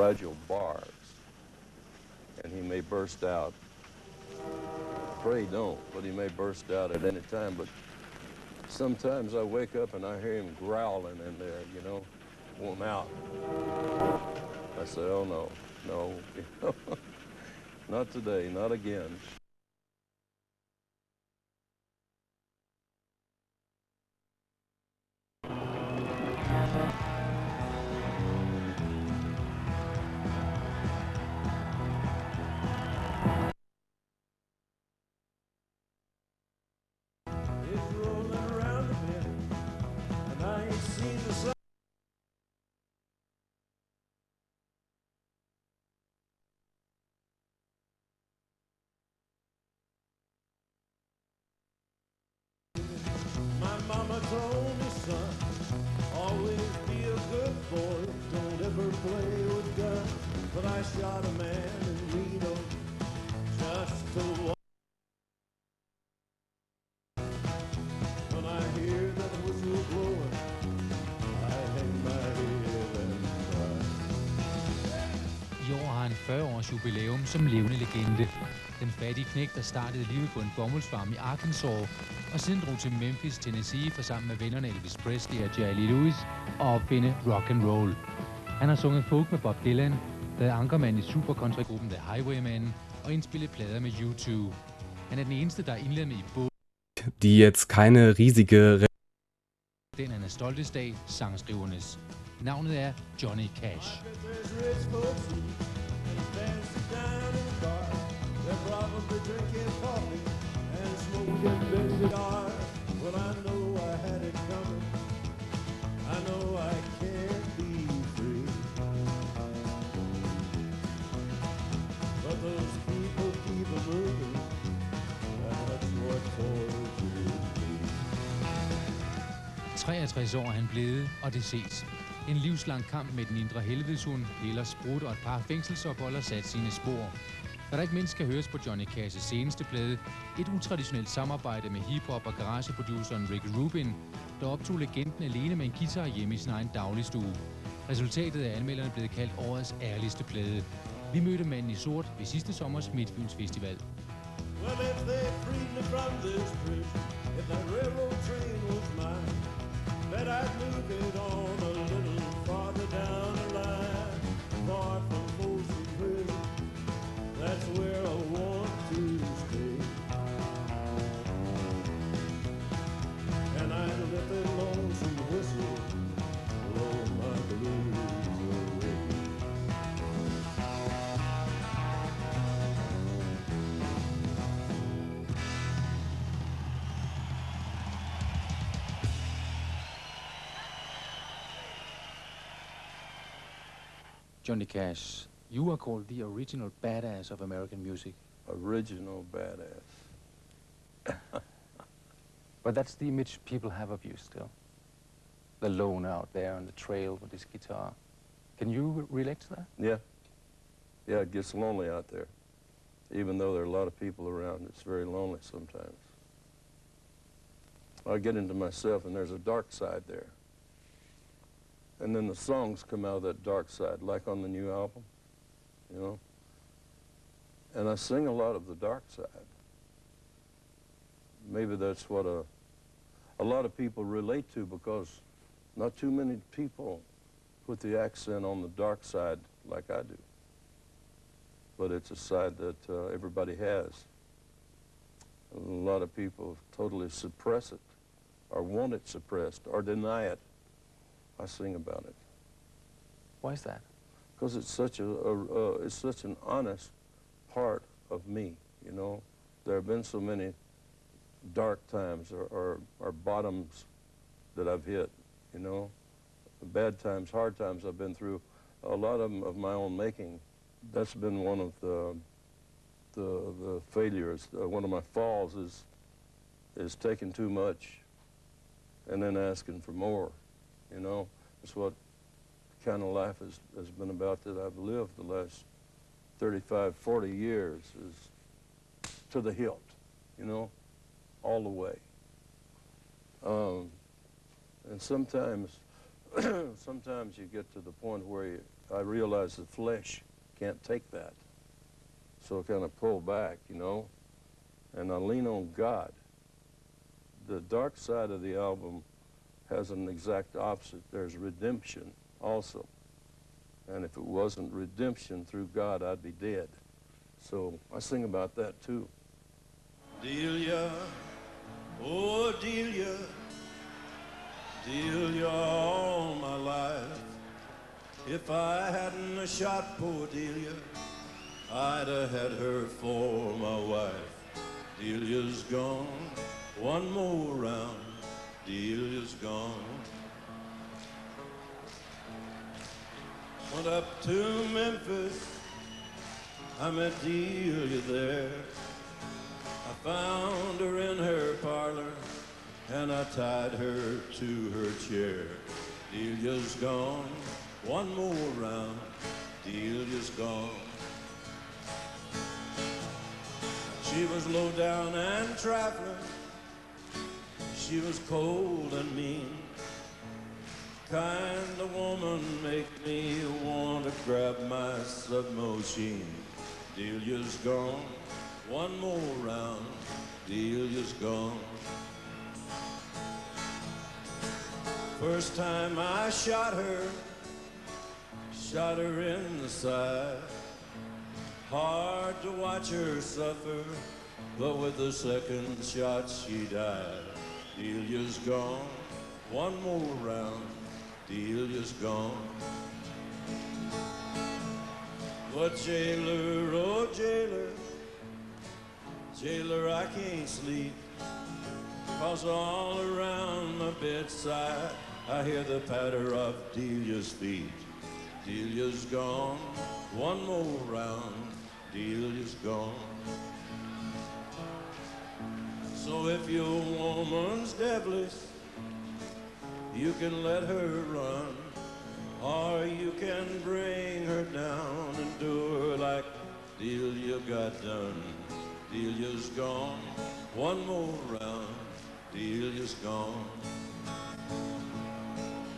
fragile bars, and he may burst out. Pray don't, but he may burst out at any time. But sometimes I wake up and I hear him growling in there, you know, want out. I say, oh no, no, not today, not again. Mama told me, son, always be a good boy, don't ever play with guns. But I shot a man in Reno just to walk. When I hear that whistle blowing, I hang my head and cry. I år har han 40 års jubilæum som levende legende. Den fattige knægt, der startede livet på en bomuldsfarm i Arkansas, og siden drog til Memphis, Tennessee for sammen med vennerne Elvis Presley og Jerry Lee Lewis og opfinde rock and roll. Han har sunget folk med Bob Dylan, været ankermand i supercountrygruppen The Highwaymen og indspillet plader med U2. Han er den eneste, der er indlemmet i både die jetzt keine riesige den han er stoltest af, sangskrivernes. Navnet er Johnny Cash. They're probably drinking coffee and smoking big cigars. Well, I know I had it coming. I know I can't be free. But those people keep a moving. That's what tortures me. 63 år er han blevet, og det ses. En livslang kamp med den indre helvedeshund, eller sprut og et par fængselsophold har sat sine spor. Hvad der ikke mindst skal høres på Johnny Cash's seneste plade, et utraditionelt samarbejde med hiphop- og garageproduceren Rick Rubin, der optog legenden alene med en guitar hjemme i sin egen dagligstue. Resultatet er anmelderne blevet kaldt årets ærligste plade. Vi mødte manden i sort ved sidste sommers Midtfyns Festival. Well, if they freed me from this prison, if that railroad train was mine, bet I'd move it on a little farther down the line, far from Folsom prison. That's where I want to stay. And I'd let that lonesome whistle blow my blues away. Johnny Cash, you are called the original badass of American music. Original badass. But that's the image people have of you still. The loner out there on the trail with his guitar. Can you relate to that? Yeah. Yeah, it gets lonely out there. Even though there are a lot of people around, it's very lonely sometimes. I get into myself and there's a dark side there. And then the songs come out of that dark side, like on the new album, you know. And I sing a lot of the dark side. Maybe that's what a lot of people relate to, because not too many people put the accent on the dark side like I do. But it's a side that everybody has. A lot of people totally suppress it, or want it suppressed, or deny it. I sing about it. Why is that? Because it's such an honest part of me, you know. There have been so many dark times or bottoms that I've hit, you know. Bad times, hard times I've been through, a lot of them of my own making. That's been one of the failures. One of my falls is taking too much and then asking for more. You know, it's what kind of life has been about that I've lived the last 35, 40 years, is to the hilt, you know, all the way. And sometimes, sometimes you get to the point where I realized the flesh can't take that. So I kind of pull back, you know, and I lean on God. The dark side of the album has an exact opposite. There's redemption also. And if it wasn't redemption through God, I'd be dead. So I sing about that too. Delia, oh Delia, Delia all my life. If I hadn't a shot poor Delia, I'd have had her for my wife. Delia's gone, one more round, Delia's gone. Went up to Memphis, I met Delia there. I found her in her parlor, and I tied her to her chair. Delia's gone, one more round, Delia's gone. She was low down and trifling, she was cold and mean. Kind of woman make me want to grab my submachine. Delia's gone, one more round, Delia's gone. First time I shot her in the side. Hard to watch her suffer, but with the second shot she died. Delia's gone, one more round, Delia's gone. But jailer, oh jailer, jailer, I can't sleep, 'cause all around my bedside I hear the patter of Delia's feet. Delia's gone, one more round, Delia's gone. So if your woman's devilish, you can let her run, or you can bring her down and do her like Delia got done. Delia's gone, one more round, Delia's gone.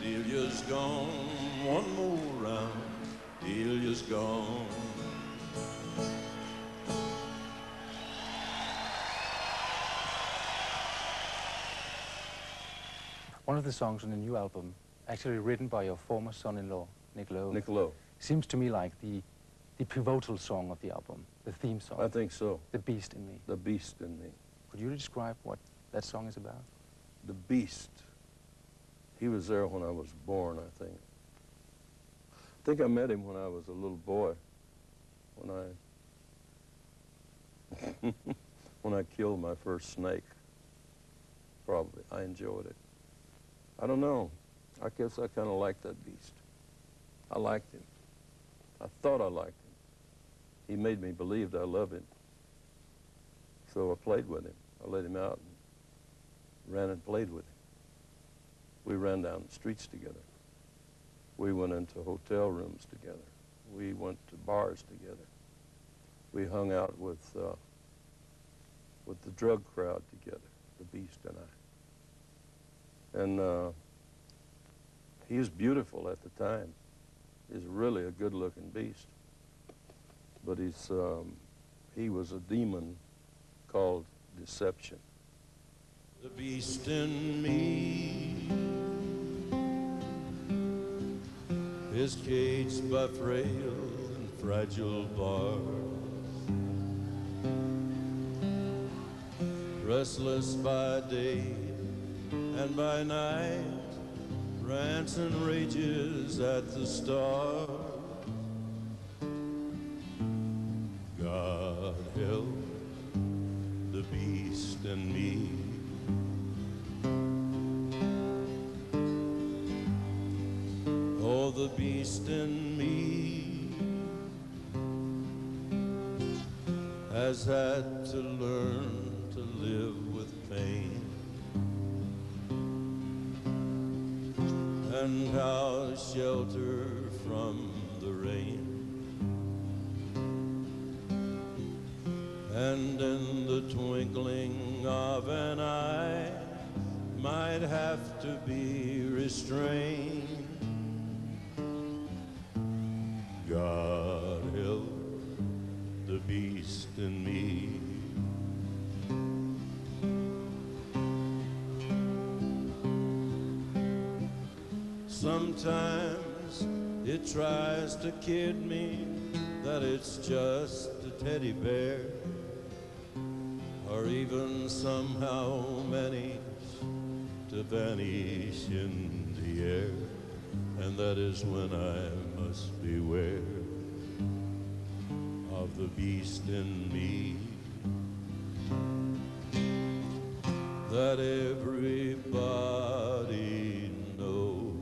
Delia's gone, one more round, Delia's gone. One of the songs on the new album, actually written by your former son-in-law, Nick Lowe. Nick Lowe. Seems to me like the pivotal song of the album, the theme song. I think so. The Beast in Me. The Beast in Me. Could you describe what that song is about? The Beast. He was there when I was born, I think. I think I met him when I was a little boy, when I killed my first snake. Probably. I enjoyed it. I don't know. I guess I kind of liked that beast. I liked him. I thought I liked him. He made me believe that I loved him. So I played with him. I let him out and ran and played with him. We ran down the streets together. We went into hotel rooms together. We went to bars together. We hung out with the drug crowd together, the Beast and I. And he was beautiful at the time. He's really a good-looking beast. But he was a demon called deception. The beast in me is caged by frail and fragile bars, restless by day and by night, rants and rages at the stars. God help the beast in me. Oh, the beast in me has had to learn to live with pain, and how to shelter from the rain. And in the twinkling of an eye might have to be restrained. God help the beast in me. Sometimes it tries to kid me that it's just a teddy bear, or even somehow manage to vanish in the air, and that is when I must beware of the beast in me that everybody knows.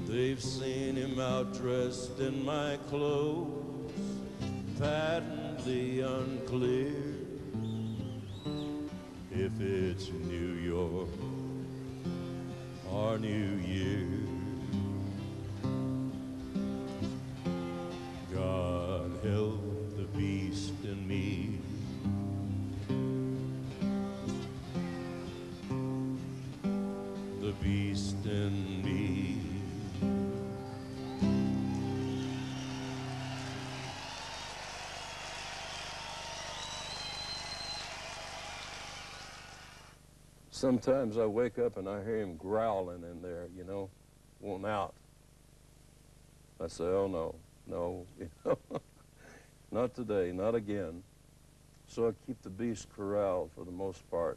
They've seen him out dressed in my clothes, patently unclear if it's New York or New Year. God help the beast in me. The beast in me. Sometimes I wake up and I hear him growling in there, you know, wanting out. I say, oh no, no, you know, not today, not again. So I keep the beast corralled for the most part.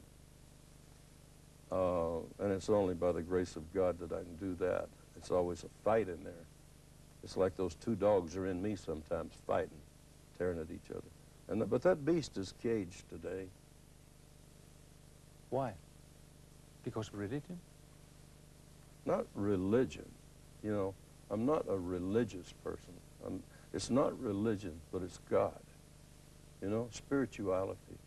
And it's only by the grace of God that I can do that. It's always a fight in there. It's like those two dogs are in me sometimes fighting, tearing at each other. But that beast is caged today. Why? Because of religion? Not religion. You know, I'm not a religious person. It's not religion, but it's God. You know, spirituality.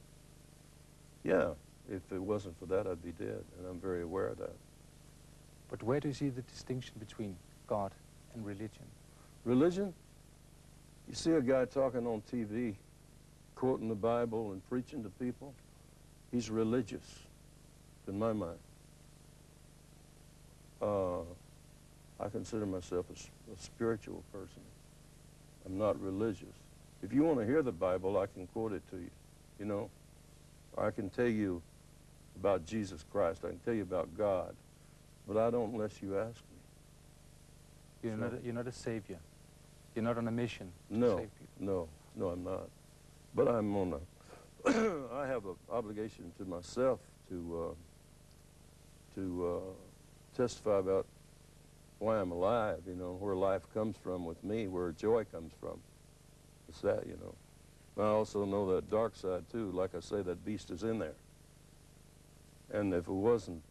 Yeah, if it wasn't for that, I'd be dead, and I'm very aware of that. But where do you see the distinction between God and religion? Religion? You see a guy talking on TV, quoting the Bible and preaching to people, he's religious, in my mind. I consider myself a spiritual person. I'm not religious. If you want to hear the Bible, I can quote it to you, you know. Or I can tell you about Jesus Christ. I can tell you about God. But I don't unless you ask me. You're not a savior. You're not on a mission to No, save people. no, I'm not. But I'm on a, I have an obligation to myself to testify about why I'm alive, you know, where life comes from with me, where joy comes from. It's that, you know. I also know that dark side too. Like I say, that beast is in there. And if it wasn't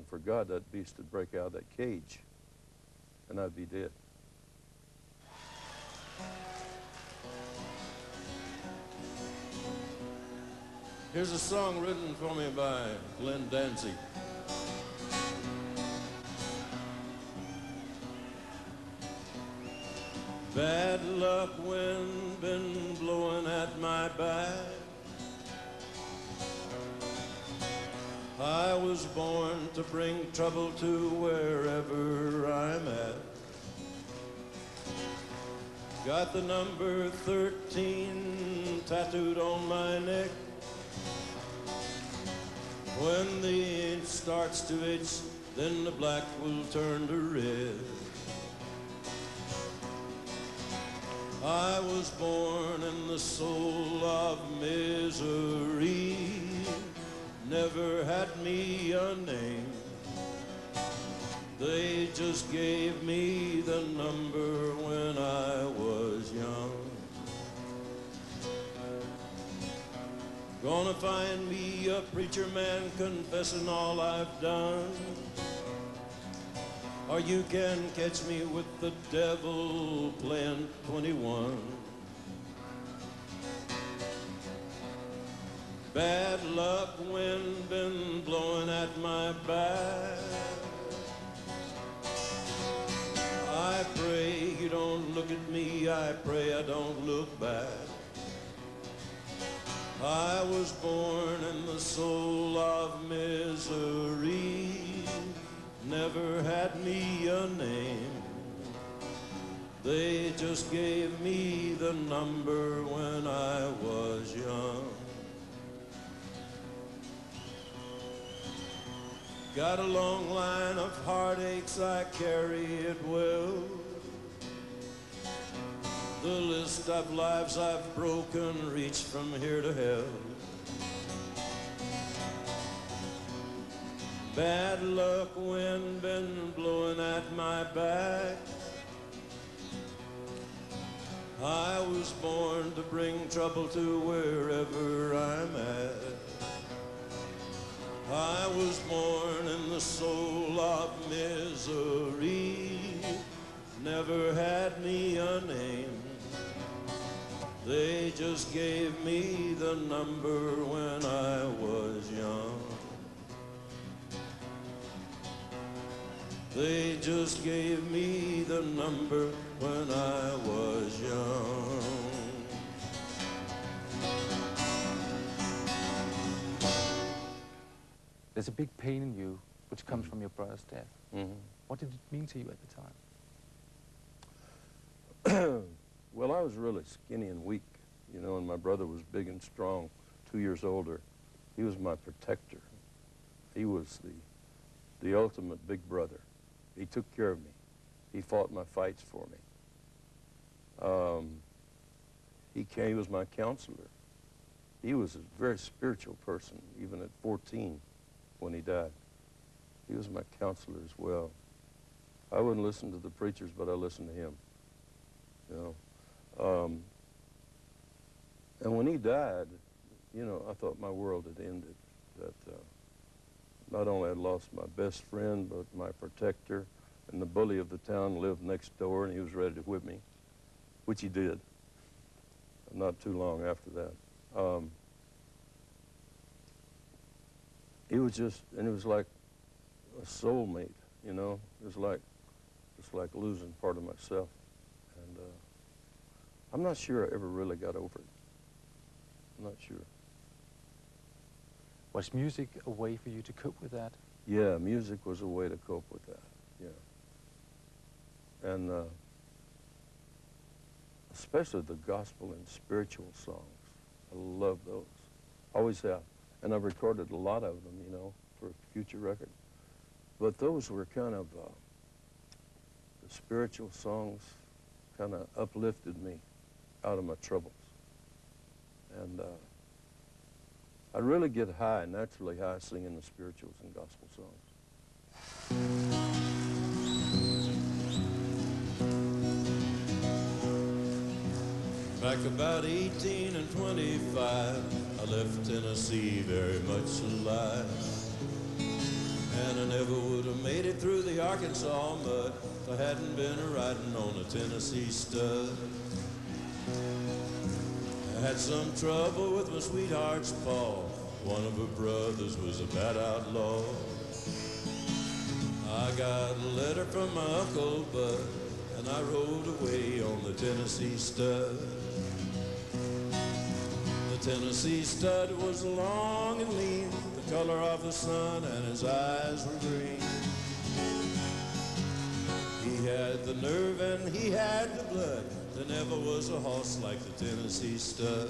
for God, that beast would break out of that cage, and I'd be dead. Here's a song written for me by Glenn Danzig. Bad luck wind been blowing at my back. I was born to bring trouble to wherever I'm at. Got the number 13 tattooed on my neck. When the ink starts to itch, then the black will turn to red. I was born in the soul of misery, never had me a name. They just gave me the number when I was young. Gonna find me a preacher man confessing all I've done, or you can catch me with the devil playing 21. Bad luck wind been blowing at my back. I pray you don't look at me, I pray I don't look back. I was born in the soul of misery, never had me a name. They just gave me the number when I was young. Got a long line of heartaches, I carry it well. The list of lives I've broken reached from here to hell. Bad luck, wind been blowing at my back. I was born to bring trouble to wherever I'm at. I was born in the soul of misery, never had me a name. They just gave me the number when I was young. They just gave me the number when I was young. There's a big pain in you, which comes from your brother's death. Mm-hmm. What did it mean to you at the time? Well, I was really skinny and weak, you know, and my brother was big and strong, 2 years older. He was my protector. He was the ultimate big brother. He took care of me. He fought my fights for me. He was my counselor. He was a very spiritual person, even at 14 when he died. He was my counselor as well. I wouldn't listen to the preachers, but I listened to him, you know. And when he died, you know, I thought my world had ended. That not only had lost my best friend, but my protector, and the bully of the town lived next door, and he was ready to whip me, which he did. Not too long after that. He was just, and it was like a soulmate, you know. It was like, just like losing part of myself. And I'm not sure I ever really got over it. I'm not sure. Was music a way for you to cope with that? Yeah, music was a way to cope with that, yeah. And especially the gospel and spiritual songs. I love those, always have. And I've recorded a lot of them, you know, for future record. But those were kind of, the spiritual songs kind of uplifted me out of my troubles. And I really get high, naturally high, singing the spirituals and gospel songs. Back about 18 and 25, I left Tennessee very much alive. And I never would have made it through the Arkansas mud if I hadn't been riding on a Tennessee stud. I had some trouble with my sweetheart's paw. One of her brothers was a bad outlaw. I got a letter from my Uncle Bud, and I rode away on the Tennessee stud. The Tennessee stud was long and lean, the color of the sun, and his eyes were green. He had the nerve and he had the blood. There never was a horse like the Tennessee stud.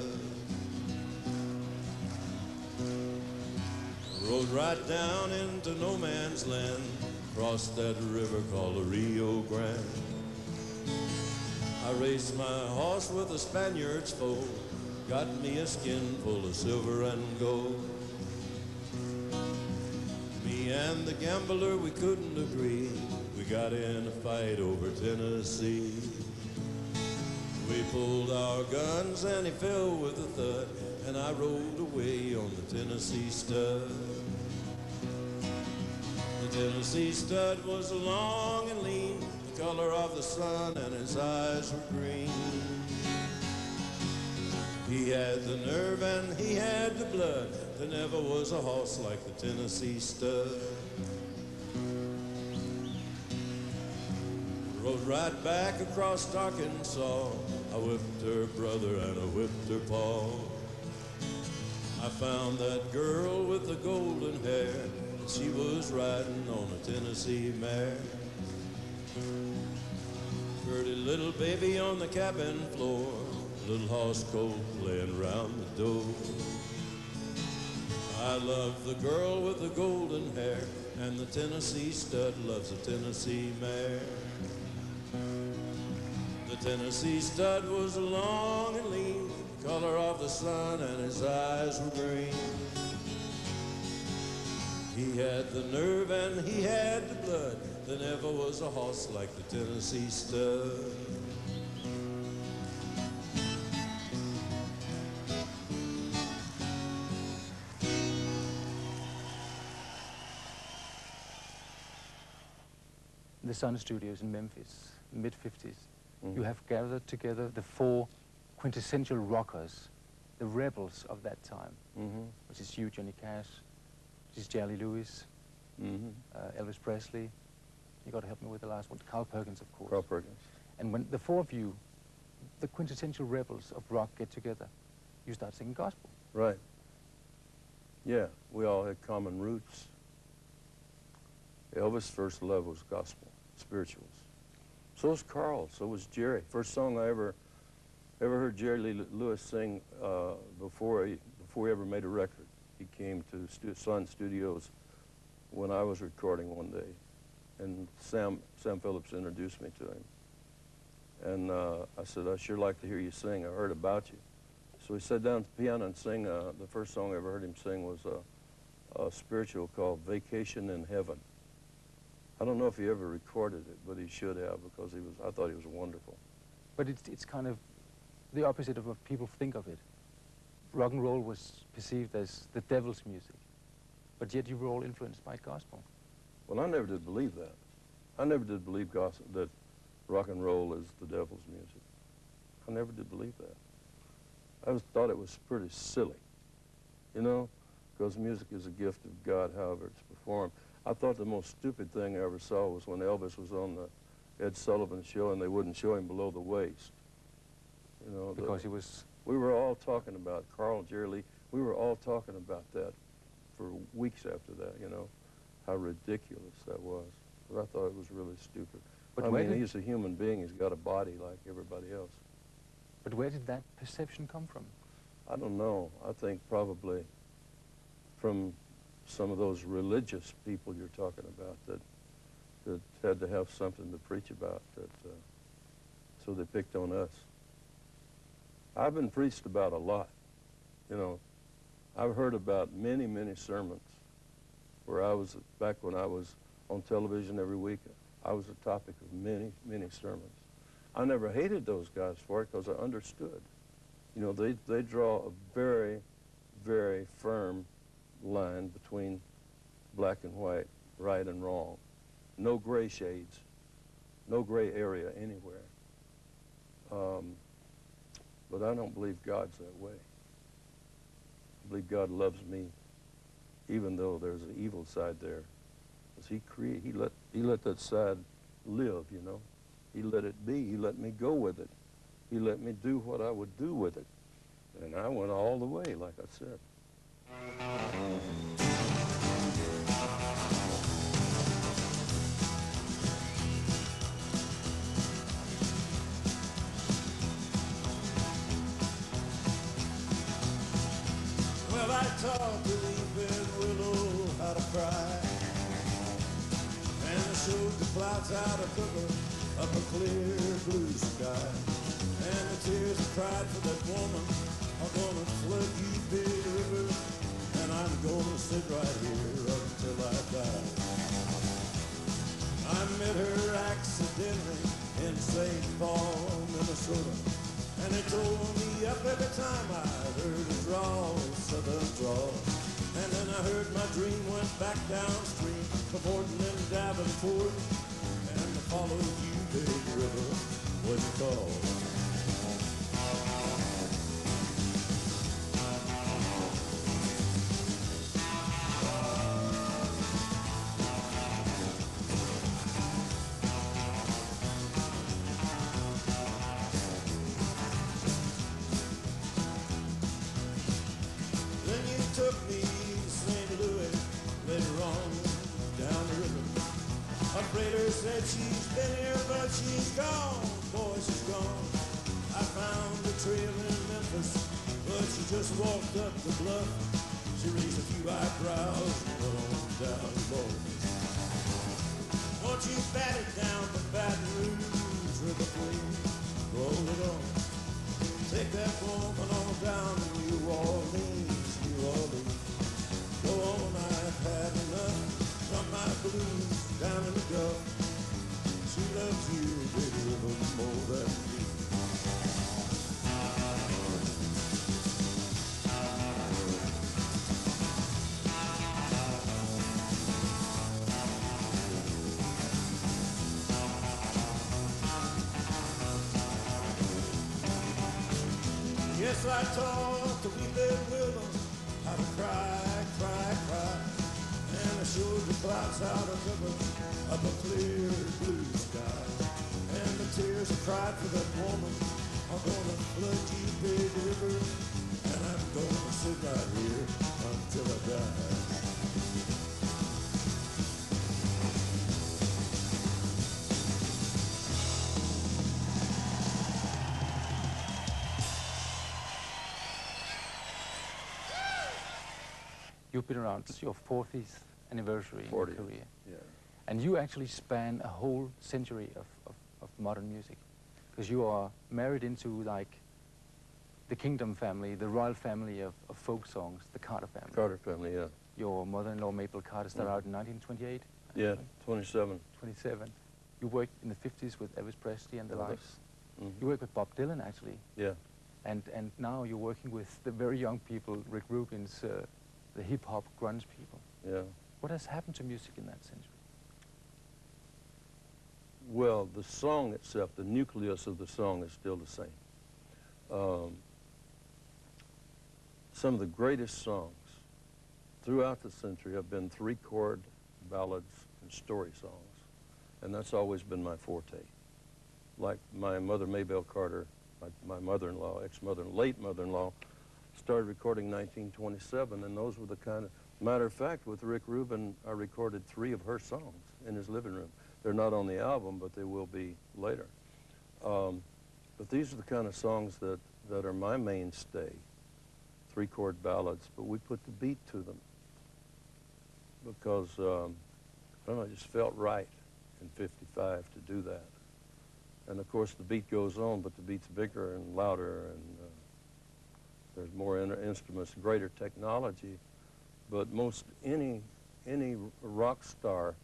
Rode right down into no man's land, crossed that river called the Rio Grande. I raced my horse with a Spaniard's foal, got me a skin full of silver and gold. Me and the gambler, we couldn't agree. We got in a fight over Tennessee. We pulled our guns and he fell with a thud, and I rolled away on the Tennessee stud. The Tennessee stud was long and lean, the color of the sun, and his eyes were green. He had the nerve and he had the blood. There never was a horse like the Tennessee stud. Rode right back across Arkansas. I whipped her brother and I whipped her paw. I found that girl with the golden hair. She was riding on a Tennessee mare. Pretty Little baby on the cabin floor, little house coat playing round the door. I love the girl with the golden hair, and the Tennessee stud loves a Tennessee mare. The Tennessee stud was long and lean, color of the sun, and his eyes were green. He had the nerve and he had the blood. There never was a horse like the Tennessee stud. The Sun Studios in Memphis, mid-50s, you have gathered together the four quintessential rockers, the rebels of that time, which is you, Johnny Cash, which is Jerry Lewis, Elvis Presley. You got to help me with the last one, Carl Perkins, of course. Carl Perkins. And when the four of you, the quintessential rebels of rock, get together, you start singing gospel. Right. Yeah, we all had common roots. Elvis' first love was gospel, spirituals. So was Carl, so was Jerry. First song I ever heard Jerry Lee Lewis sing before he ever made a record. He came to Sun Studios when I was recording one day, and Sam Phillips introduced me to him. And I said, I'd sure like to hear you sing. I heard about you. So he sat down at the piano and sang. The first song I ever heard him sing was a spiritual called Vacation in Heaven. I don't know if he ever recorded it, but he should have, because I thought he was wonderful. But it's kind of the opposite of what people think of it. Rock and roll was perceived as the devil's music, but yet you were all influenced by gospel. Well, I never did believe that. I never did believe that rock and roll is the devil's music. I never did believe that. I thought it was pretty silly, you know, because music is a gift of God, however it's performed. I thought the most stupid thing I ever saw was when Elvis was on the Ed Sullivan show and they wouldn't show him below the waist. You know, Because he was... We were all talking about Carl, Jerry Lee. We were all talking about that for weeks after that, you know, how ridiculous that was. But I thought it was really stupid. But I mean, he's a human being. He's got a body like everybody else. But where did that perception come from? I don't know. I think probably from some of those religious people you're talking about that had to have something to preach about, so they picked on us. I've been preached about a lot, you know. I've heard about many, many sermons where I was, back when I was on television every week, I was the topic of many, many sermons. I never hated those guys for it because I understood. You know, they draw a very, very firm line between black and white, right and wrong. No gray shades, no gray area anywhere. But I don't believe God's that way. I believe God loves me, even though there's an evil side there. Because he let that side live, you know. He let it be. He let me go with it. He let me do what I would do with it. And I went all the way, like I said. Well, I taught the weeping willow how to cry, and I showed the clouds how to cover up a clear blue sky. And the tears I cried for that woman are gonna flood you big river, and I'm gonna sit right here until I die. I met her accidentally in St. Paul, Minnesota, and they told me up every time I heard a drawl, southern drawl. And then I heard my dream went back downstream to Portland and Davenport, and I followed you, big river, what you call. Took me to St. Louis later on down the river. A freighter said she's been here gone, boy, she's gone. I found the trail in Memphis, but she just walked up the bluff. She raised a few eyebrows and went on down low. Once you bat it down to Baton Rouge with the Queen, roll it on. Take that woman on down to New Orleans, New Orleans. Go on, I've had enough from my blues down in the Gulf. She loves you, baby, a little more than me. Yes, I taught the weeping willow how to cry, cry, cry. And I showed the clouds how to cover up a clear blue sky. And the tears I cried for that woman are gonna flood you, big river. And I'm gonna sit right here until I die. You've been around, it's your 40th anniversary in your 40th, career. yeah. And you actually span a whole century of modern music. Because you are married into, like, the Kingdom family, the royal family of folk songs, the Carter family. Carter family, yeah. Your mother-in-law, Mabel Carter, started out in 1928? Yeah, 27. 27. You worked in the 50s with Elvis Presley and the Elvis. likes. Mhm. You worked with Bob Dylan, actually. Yeah. And now you're working with the very young people, Rick Rubin's, the hip-hop grunge people. Yeah. What has happened to music in that century? Well, the song itself, the nucleus of the song is still the same. Some of the greatest songs throughout the century have been three-chord ballads and story songs, and that's always been my forte. Like my mother, Mabel Carter, my mother-in-law, late mother-in-law, started recording 1927, and those were the kind of, matter of fact, with Rick Rubin, I recorded 3 of her songs in his living room. They're not on the album, but they will be later. But these are the kind of songs that are my mainstay, three-chord ballads, but we put the beat to them because, I don't know, it just felt right in 55 to do that. And of course the beat goes on, but the beat's bigger and louder, and there's more instruments, greater technology. But most any rock star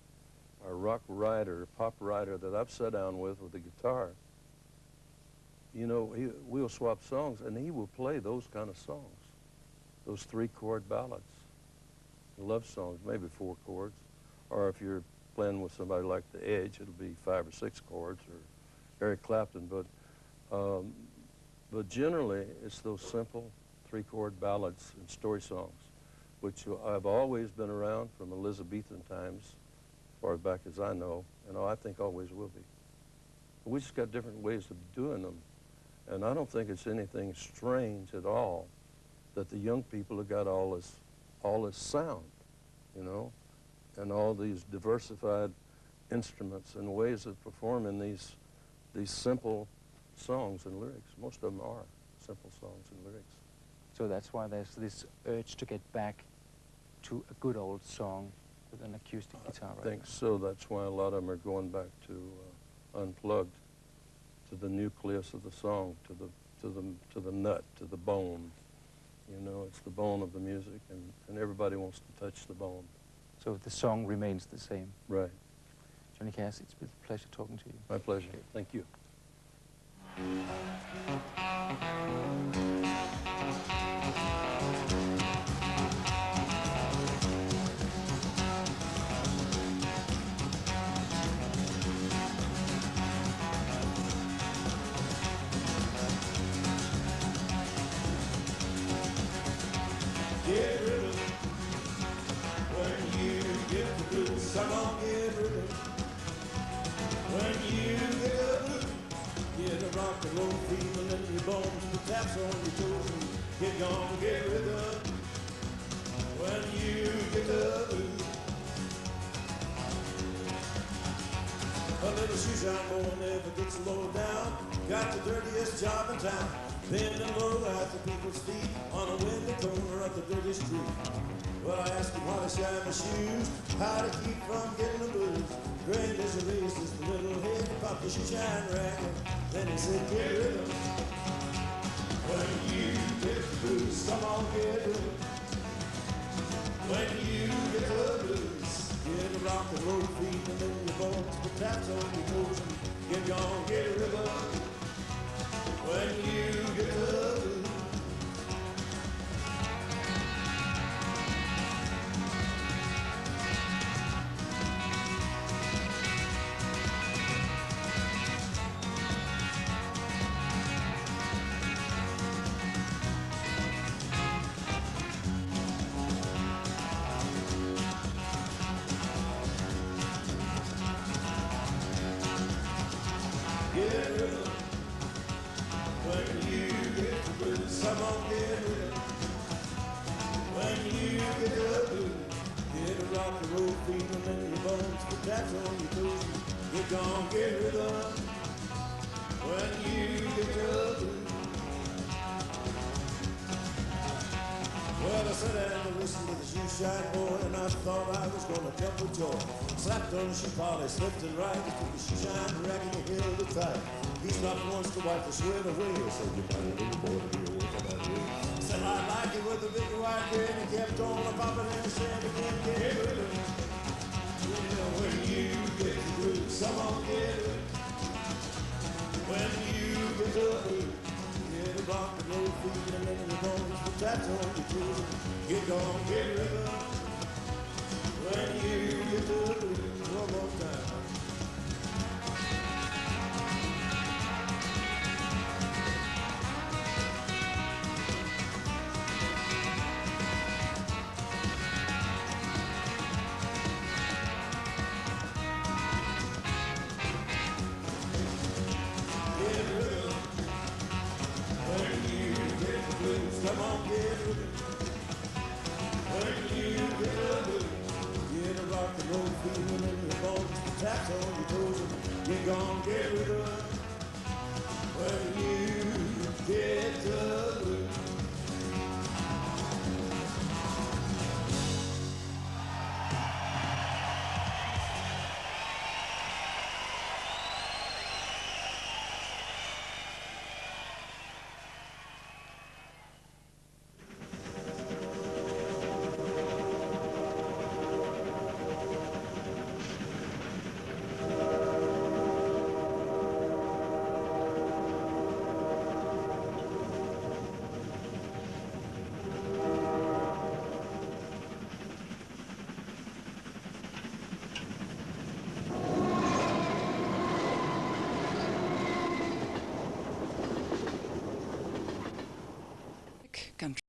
or rock writer, pop writer that I've sat down with a guitar, you know, we'll swap songs, and he will play those kind of songs, those three-chord ballads, love songs, maybe 4 chords, or if you're playing with somebody like The Edge, it'll be 5 or 6 chords, or Eric Clapton. But generally, it's those simple three-chord ballads and story songs, which I've always been around from Elizabethan times, as far back as I know, and I think always will be. But we just got different ways of doing them, and I don't think it's anything strange at all that the young people have got all this sound, you know, and all these diversified instruments and ways of performing these simple songs and lyrics. Most of them are simple songs and lyrics. So that's why there's this urge to get back to a good old song with an acoustic guitar, right? I think so. That's why a lot of them are going back to unplugged, to the nucleus of the song, to the nut, to the bone. You know, it's the bone of the music, and everybody wants to touch the bone. So the song remains the same. Right. Johnny Cash, it's been a pleasure talking to you. My pleasure. Thank you. Get rid of it. When you get the blues, come on, get rid of it. When you get the blues, get a rock and roll feeling in your bones, the taps on your toes, and get gone, get rid of it. When you get the blues, A little shoeshine boy never gets low down. Got the dirtiest job in town. Bending low at the people's feet on a windy corner of the dirty street. Well, I asked him how to shine my shoes, how to keep from getting the blues. Great as a race, this little head popped the shoeshine racket. Then he said, get rid of it. When you get the blues, come on, get rid of it. When you get the blues, get a rock and roll feet and then your bones, put taps on your toes and get gone, get a rhythm. When you get the blues. Get rhythm. When you get the blues, come on, get rhythm. When you get the blues, get a rock and roll feeling in your bones, put taps on your toes, get gone, get rhythm. When you get the blues. Well, I sat down and listened to the shoeshine boy, and I thought I was gonna jump with joy. Slapped on the shoe polish, left and right, just took the shoeshine racket and held it tight. He stopped once to wipe the sweat away. I said, "You mighty little boy, to be a work about you." Said, "I like it with a big white grin." He kept on a popping and said again, "Get rid of it." Yeah, when you get the blues, come on, get it. When you get the blues, get a rock and roll feet and then your bones, put taps on your toes, get gone, get rid of it. When you get the blues, one more time. Come on, get with it. When you get the blues, get a rock and roll feeling in your bones, taps on your toes, and you're gonna get with it. When you get the blues. Country.